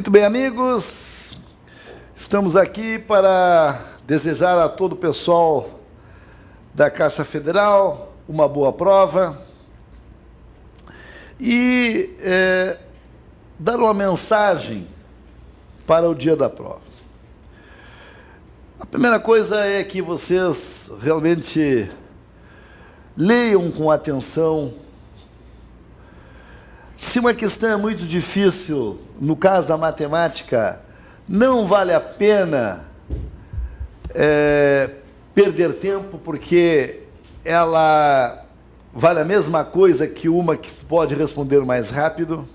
Muito bem, amigos, estamos aqui para desejar a todo o pessoal da Caixa Federal uma boa prova e dar uma mensagem para o dia da prova. A primeira coisa é que vocês realmente leiam com atenção. Se uma questão é muito difícil, no caso da matemática, não vale a pena perder tempo, porque ela vale a mesma coisa que uma que pode responder mais rápido.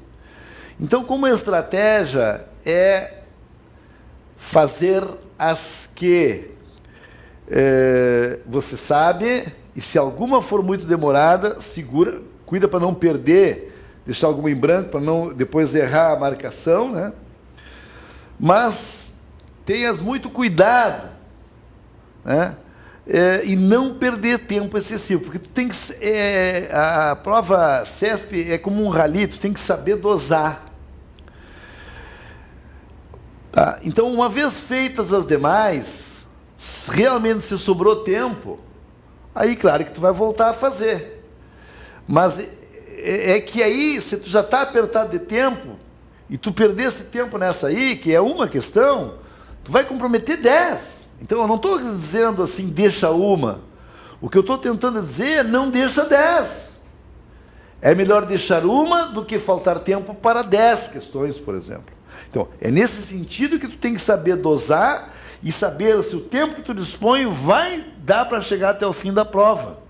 Então, como estratégia, é fazer as que você sabe, e se alguma for muito demorada, segura, cuida para não perder, deixar alguma em branco, para não depois errar a marcação, né? Mas tenhas muito cuidado, né? E não perder tempo excessivo, porque tu tem que, a prova CESP é como um rally, tu tem que saber dosar. Tá? Então, uma vez feitas as demais, realmente se sobrou tempo, aí claro que tu vai voltar a fazer. Mas é que aí, se tu já está apertado de tempo, e tu perder esse tempo nessa aí, que é uma questão, tu vai comprometer 10. Então, eu não estou dizendo assim, deixa uma. O que eu estou tentando dizer é não deixa 10. É melhor deixar uma do que faltar tempo para 10 questões, por exemplo. Então, é nesse sentido que tu tem que saber dosar e saber se o tempo que tu dispõe vai dar para chegar até o fim da prova.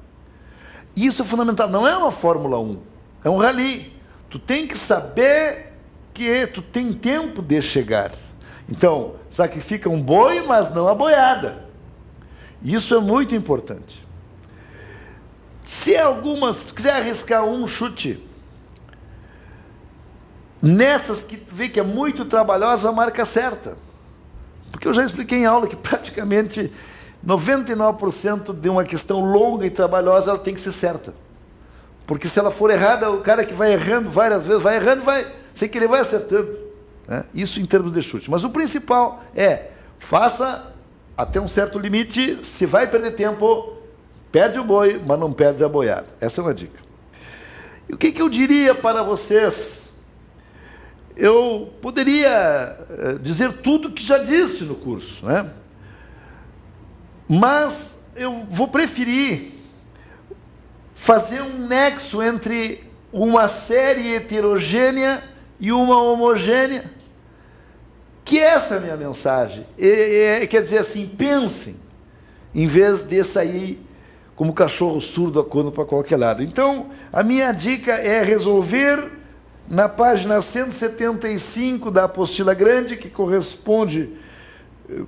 Isso é fundamental. Não é uma Fórmula 1, é um rally. Tu tem que saber que tu tem tempo de chegar. Então, sacrifica um boi, mas não a boiada. Isso é muito importante. Se tu quiser arriscar um chute, nessas que tu vê que é muito trabalhosa, a marca certa. Porque eu já expliquei em aula que praticamente 99% de uma questão longa e trabalhosa, ela tem que ser certa. Porque se ela for errada, o cara que vai errando várias vezes, vai errando, sem que ele vai acertando. Né? Isso em termos de chute. Mas o principal é, faça até um certo limite. Se vai perder tempo, perde o boi, mas não perde a boiada. Essa é uma dica. E o que eu diria para vocês? Eu poderia dizer tudo que já disse no curso, né? Mas eu vou preferir fazer um nexo entre uma série heterogênea e uma homogênea, que essa é a minha mensagem. Quer dizer assim, pensem, em vez de sair como cachorro surdo acordando para qualquer lado. Então, a minha dica é resolver na página 175 da apostila grande, que corresponde,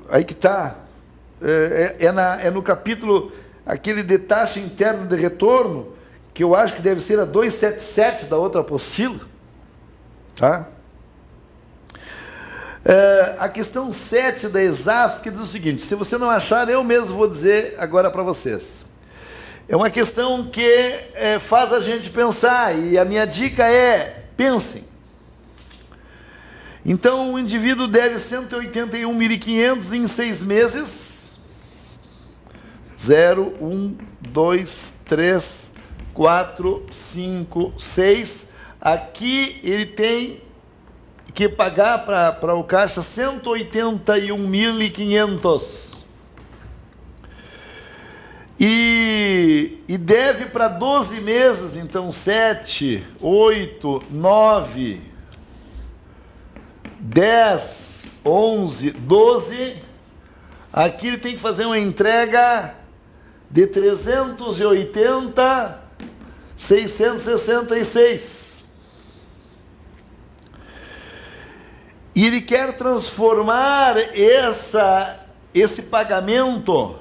aí que está, é no capítulo, aquele de taxa interna de retorno, que eu acho que deve ser a 277 da outra apostila. Tá? A questão 7 da ESAF, que diz o seguinte, se você não achar, eu mesmo vou dizer agora para vocês. É uma questão que faz a gente pensar, e a minha dica é, pensem. Então, o indivíduo deve 181.500 em 6 meses. 0, 1, 2, 3, 4, 5, 6. Aqui ele tem que pagar para o caixa 181.500. E deve para 12 meses, então 7, 8, 9, 10, 11, 12. Aqui ele tem que fazer uma entrega de 380.666. E ele quer transformar esse pagamento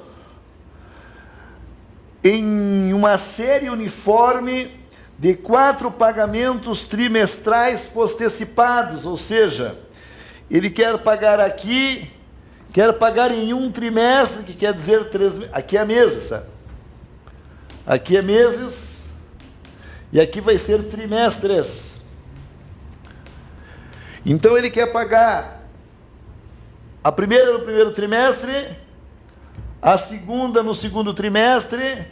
em uma série uniforme de 4 pagamentos trimestrais postecipados, ou seja, ele quer pagar aqui, quer pagar em um trimestre, que quer dizer 3 meses, aqui é meses, sabe? Aqui é meses, e aqui vai ser trimestres. Então ele quer pagar a primeira no primeiro trimestre, a segunda no segundo trimestre,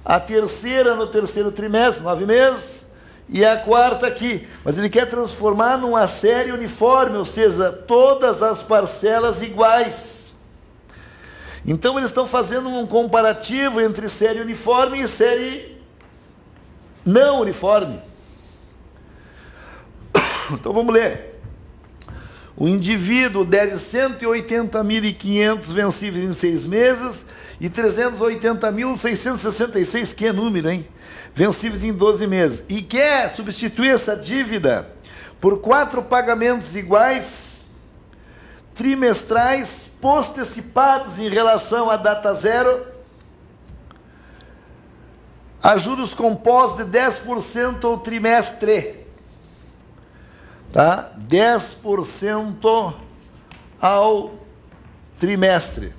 a terceira no terceiro trimestre, 9 meses, e a quarta aqui. Mas ele quer transformar numa série uniforme, ou seja, todas as parcelas iguais. Então eles estão fazendo um comparativo entre série uniforme e série não uniforme. Então vamos ler. O indivíduo deve 180.500 vencíveis em 6 meses e 380.666, que é número, hein? Vencíveis em 12 meses. E quer substituir essa dívida por 4 pagamentos iguais, trimestrais, postecipados em relação à data zero, a juros compostos de 10% ao trimestre. Tá? 10% ao trimestre.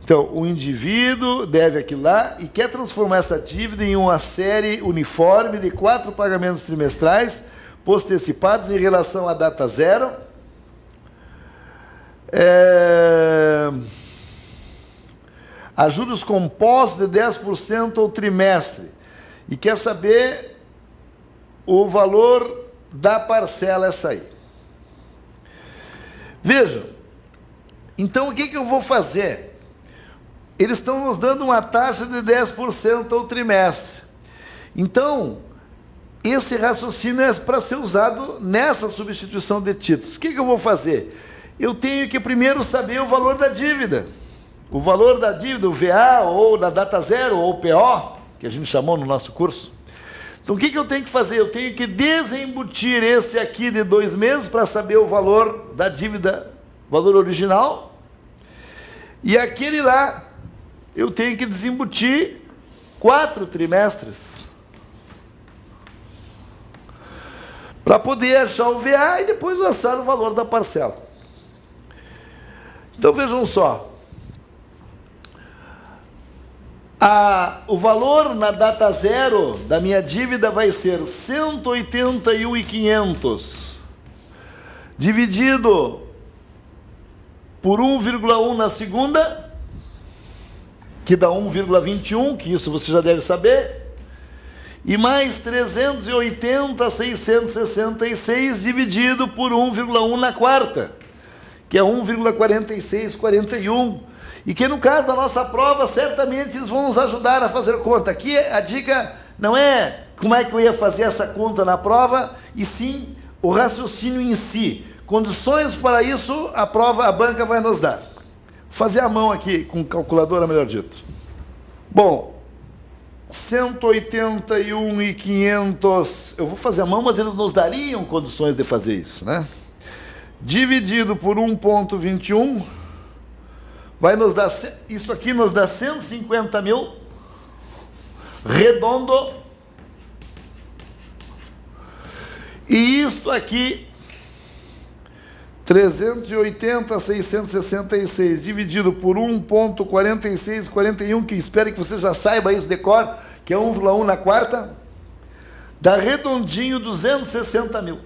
Então, o indivíduo deve aquilo lá e quer transformar essa dívida em uma série uniforme de 4 pagamentos trimestrais, postecipados em relação à data zero. A juros compostos de 10% ao trimestre. E quer saber o valor da parcela essa aí. Vejam, então o que eu vou fazer? Eles estão nos dando uma taxa de 10% ao trimestre. Então, esse raciocínio é para ser usado nessa substituição de títulos. O que eu vou fazer? Eu tenho que primeiro saber o valor da dívida. O valor da dívida, o VA, ou da data zero, ou PO, que a gente chamou no nosso curso. Então, o que eu tenho que fazer? Eu tenho que desembutir esse aqui de 2 meses para saber o valor da dívida, valor original. E aquele lá, eu tenho que desembutir 4 trimestres. Para poder achar o VA e depois achar o valor da parcela. Então, vejam só. O valor na data zero da minha dívida vai ser 181.500 dividido por 1,1 na segunda, que dá 1,21, que isso você já deve saber, e mais 380.666 dividido por 1,1 na quarta, que é 1,4641. E que no caso da nossa prova, certamente eles vão nos ajudar a fazer conta. Aqui a dica não é como é que eu ia fazer essa conta na prova, e sim o raciocínio em si. Condições para isso, a banca vai nos dar. Vou fazer a mão aqui com calculadora, melhor dito. Bom, 181.500, eu vou fazer a mão, mas eles nos dariam condições de fazer isso, né? Dividido por 1,21... vai nos dar, isso aqui nos dá 150 mil, redondo, e isto aqui, 380.666, dividido por 1,4641, que espero que você já saiba isso de cor, que é 1,1 na quarta, dá redondinho 260 mil.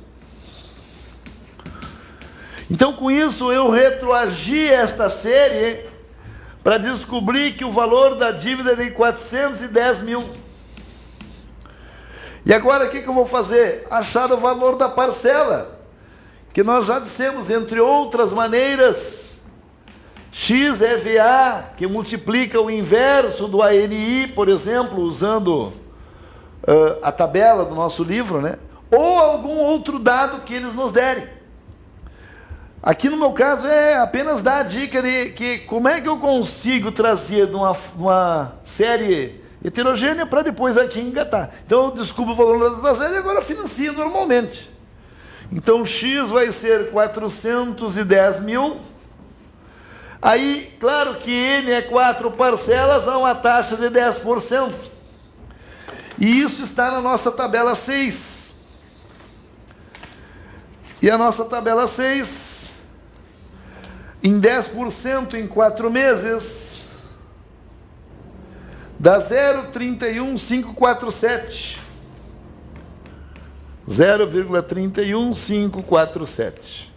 Então, com isso, eu retroagi esta série para descobrir que o valor da dívida é de 410 mil. E agora, o que eu vou fazer? Achar o valor da parcela, que nós já dissemos, entre outras maneiras, X é VA, que multiplica o inverso do ANI, por exemplo, usando a tabela do nosso livro, né? Ou algum outro dado que eles nos derem. Aqui no meu caso é apenas dar a dica de que como é que eu consigo trazer de uma série heterogênea para depois aqui engatar. Então eu descubro o valor da série e agora financio normalmente. Então X vai ser 410 mil. Aí, claro que N é 4 parcelas a uma taxa de 10%. E isso está na nossa tabela 6. E a nossa tabela 6... em 10% em 4 meses, dá 0,31547. 0,31547.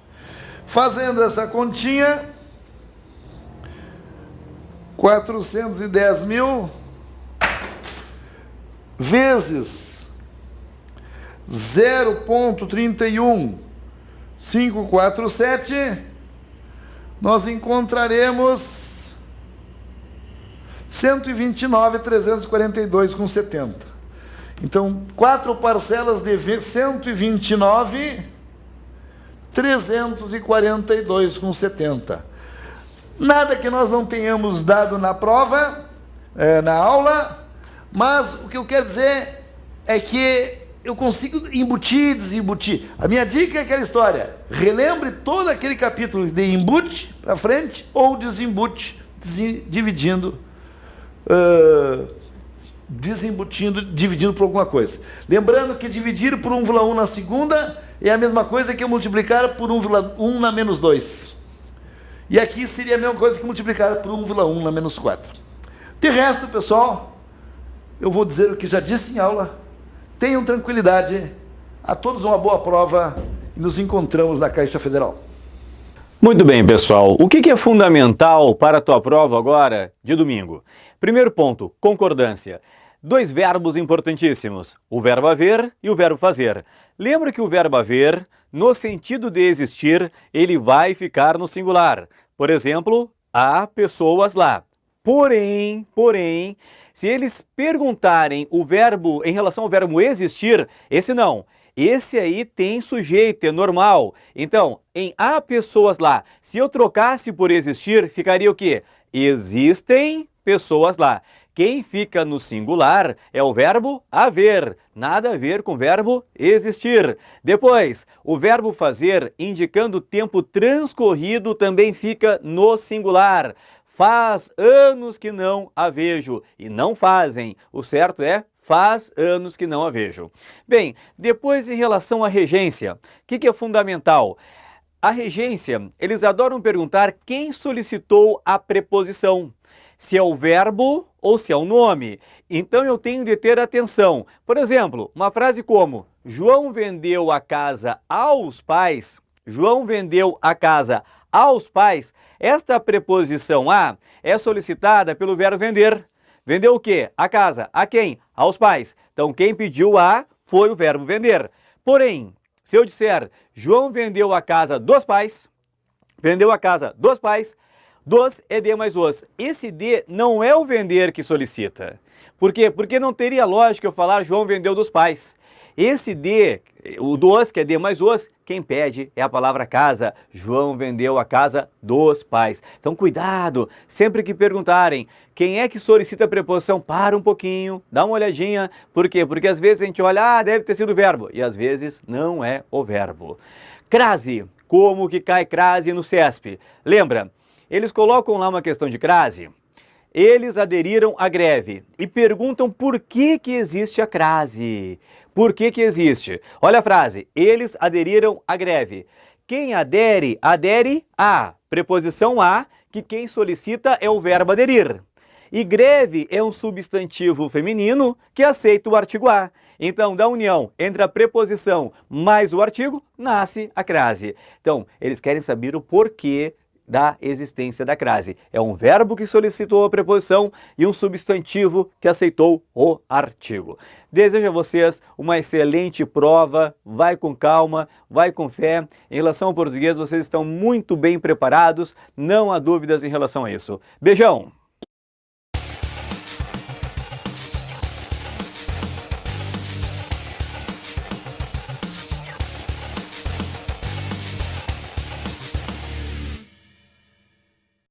Fazendo essa continha, 410 mil vezes 0,31547, nós encontraremos 129.342,70. Então, 4 parcelas de 129.342,70. Nada que nós não tenhamos dado na prova, na aula, mas o que eu quero dizer é que eu consigo embutir, desembutir. A minha dica é aquela história: relembre todo aquele capítulo de embute para frente ou desembute, dividindo, desembutindo, dividindo por alguma coisa. Lembrando que dividir por 1,1 na segunda é a mesma coisa que eu multiplicar por 1,1 na menos 2. E aqui seria a mesma coisa que multiplicar por 1,1 na menos 4. De resto, pessoal, eu vou dizer o que já disse em aula. Tenham tranquilidade. A todos uma boa prova e nos encontramos na Caixa Federal. Muito bem, pessoal. O que é fundamental para a tua prova agora de domingo? Primeiro ponto, concordância. 2 verbos importantíssimos, o verbo haver e o verbo fazer. Lembra que o verbo haver, no sentido de existir, ele vai ficar no singular. Por exemplo, há pessoas lá. Porém, se eles perguntarem o verbo em relação ao verbo existir, esse não. Esse aí tem sujeito, é normal. Então, em há pessoas lá, se eu trocasse por existir, ficaria o quê? Existem pessoas lá. Quem fica no singular é o verbo haver, nada a ver com o verbo existir. Depois, o verbo fazer, indicando o tempo transcorrido, também fica no singular. Faz anos que não a vejo. E não fazem. O certo é faz anos que não a vejo. Bem, depois em relação à regência, o que é fundamental? A regência, eles adoram perguntar quem solicitou a preposição. Se é o verbo ou se é o nome. Então eu tenho de ter atenção. Por exemplo, uma frase como João vendeu a casa aos pais. João vendeu a casa aos pais. Esta preposição a é solicitada pelo verbo vender. Vendeu o quê? A casa. A quem? Aos pais. Então quem pediu a foi o verbo vender. Porém, se eu disser João vendeu a casa dos pais, vendeu a casa dos pais, dos é de mais os. Esse de não é o vender que solicita. Por quê? Porque não teria lógica eu falar João vendeu dos pais. Esse de, o dos, que é de mais os, quem pede é a palavra casa. João vendeu a casa dos pais. Então cuidado, sempre que perguntarem quem é que solicita a preposição, para um pouquinho, dá uma olhadinha. Por quê? Porque às vezes a gente olha, deve ter sido o verbo. E às vezes não é o verbo. Crase, como que cai crase no CESP? Lembra? Eles colocam lá uma questão de crase, eles aderiram à greve e perguntam por que existe a crase. Por que existe? Olha a frase, eles aderiram à greve. Quem adere, adere a, preposição a, que quem solicita é o verbo aderir. E greve é um substantivo feminino que aceita o artigo a. Então, da união entre a preposição mais o artigo, nasce a crase. Então, eles querem saber o porquê da existência da crase. É um verbo que solicitou a preposição e um substantivo que aceitou o artigo. Desejo a vocês uma excelente prova, vai com calma, vai com fé. Em relação ao português, vocês estão muito bem preparados, não há dúvidas em relação a isso. Beijão!